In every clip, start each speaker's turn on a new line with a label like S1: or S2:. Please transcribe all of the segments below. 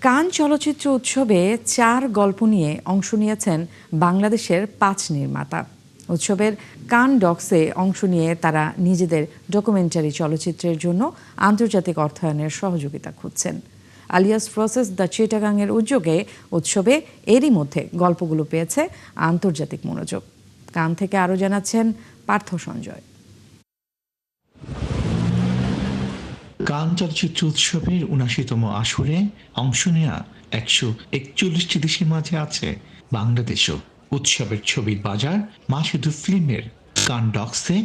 S1: কান চলচ্চিত্র উৎসবে 4 গল্প নিয়ে অংশ নিয়েছেন বাংলাদেশের 5 নির্মাতা। উৎসবের কান ডক্সে অংশ নিয়ে তারা নিজেদের ডকুমেন্টারি চলচ্চিত্রের জন্য আন্তর্জাতিক অর্থায়নের সহযোগিতা খুঁজছেন। আলিয়াস প্রসেস দ্য চিটাগাংয়ের উদ্যোগে উৎসবে এরই মধ্যে গল্পগুলো পেয়েছে আন্তর্জাতিক মনোযোগ। কান থেকে আরও জানাচ্ছেন পার্থ সঞ্জয়।
S2: কান চলচ্চিত্র উৎসবের ৭৯তম আসরে অংশ নেওয়া ১৪১টি দেশের মাঝে আছে বাংলাদেশও। উৎসবের ছবির বাজার মাসুদু ফিল্মের কান ডক্সে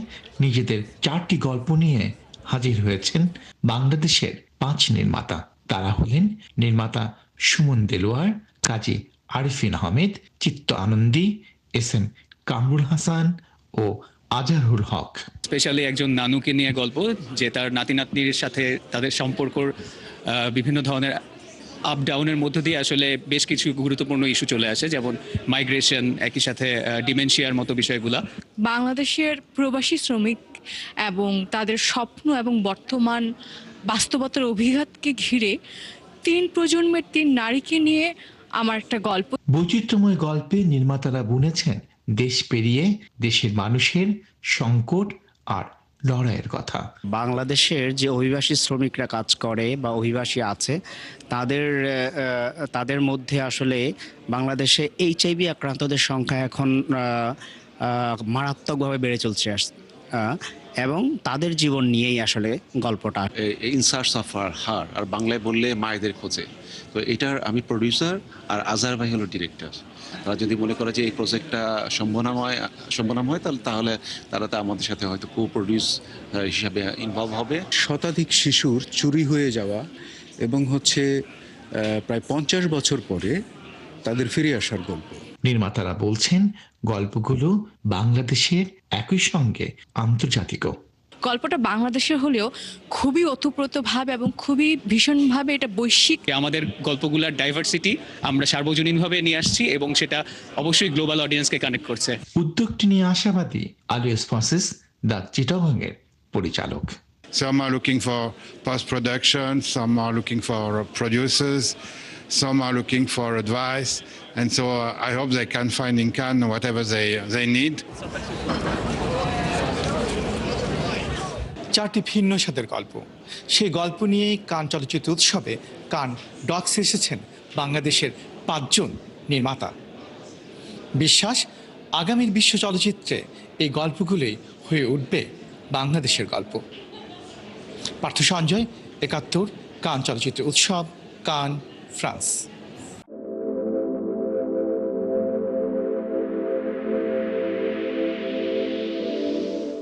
S2: নিজেদের 4টি গল্প নিয়ে হাজির হয়েছেন বাংলাদেশের 5 নির্মাতা। তারা হলেন নির্মাতা সুমন দেলোয়ার, কাজী আরিফিন আহমেদ, চিত্ত আনন্দী, এস.এম. কামরুল হাসান ও আজহারুল হক।
S3: স্পেশালি একজন নানুকে নিয়ে গল্প, যে তার নাতি নাতনির সাথে তাদের সম্পর্কর বিভিন্ন ধরনের আপ ডাউনের মধ্য দিয়ে আসলে বেশ কিছু গুরুত্বপূর্ণ ইস্যু চলে আসে, যেমন মাইগ্রেশন, একই সাথে ডিমেনশিয়ার মতো বিষয়গুলো।
S4: বাংলাদেশের প্রবাসী শ্রমিক এবং তাদের স্বপ্ন এবং বর্তমান বাস্তবতার অভিঘাতকে ঘিরে 3 প্রজন্মের 3 নারীকে নিয়ে আমার একটা গল্প।
S2: বৈচিত্র্যময় গল্পে নির্মাতারা বুনেছেন দেশ পেরিয়ে দেশের মানুষের সংকট আর লড়াইয়ের কথা।
S5: বাংলাদেশের যে অভিবাসী শ্রমিকরা কাজ করে বা অভিবাসী আছে, তাদের মধ্যে আসলে বাংলাদেশে এইচআইভি আক্রান্তদের সংখ্যা এখন মারাত্মকভাবে বেড়ে চলছে এবং তাদের জীবন নিয়েই আসলে গল্পটা।
S6: ইন সার্চ অফ হার, আর বাংলায় বললে মায়েদের খোঁজে। তো এটার আমি প্রডিউসার আর আজহার ভাই হলো ডিরেক্টর। তারা যদি মনে করে যে এই প্রজেক্টটা সম্ভাবনা হয় তাহলে তারা তো আমাদের সাথে হয়তো কো প্রডিউস হিসাবে ইনভলভ হবে।
S7: শতাধিক শিশুর চুরি হয়ে যাওয়া এবং প্রায় 50 বছর পরে তাদের ফিরে আসার গল্প।
S2: নির্মাতারা বলছেন গল্পগুলো বাংলাদেশের একই সঙ্গে আন্তর্জাতিকও।
S4: গল্পটা বাংলাদেশের হলেও খুবই ওতপ্রোতভাবে এবং খুবই ভীষণভাবে এটা বৈশ্বিক।
S3: আমাদের গল্পগুলোর ডাইভার্সিটি আমরা সার্বজনীনভাবে নিয়ে আসছি এবং সেটা অবশ্যই গ্লোবাল অডিয়েন্সকে কানেক্ট করছে।
S2: উদ্যোগটি নিয়ে আশাবাদী আলিয়াস প্রসেস দ্য চিটাগাংয়ের পরিচালক।
S8: Some are looking for post-production, some are looking for producers, some are looking for advice, and so I hope they can find in Cannes whatever they need.
S9: 4টি ভিন্ন স্বাদের গল্প, সেই গল্প নিয়েই কান চলচ্চিত্র উৎসবে কান ডক্সে এসেছেন বাংলাদেশের 5 জন নির্মাতা। বিশ্বাস, আগামীর বিশ্ব চলচ্চিত্রে এই গল্পগুলোই হয়ে উঠবে বাংলাদেশের গল্প। পার্থ সঞ্জয়, ৭১, কান চলচ্চিত্র উৎসব, কান, ফ্রান্স।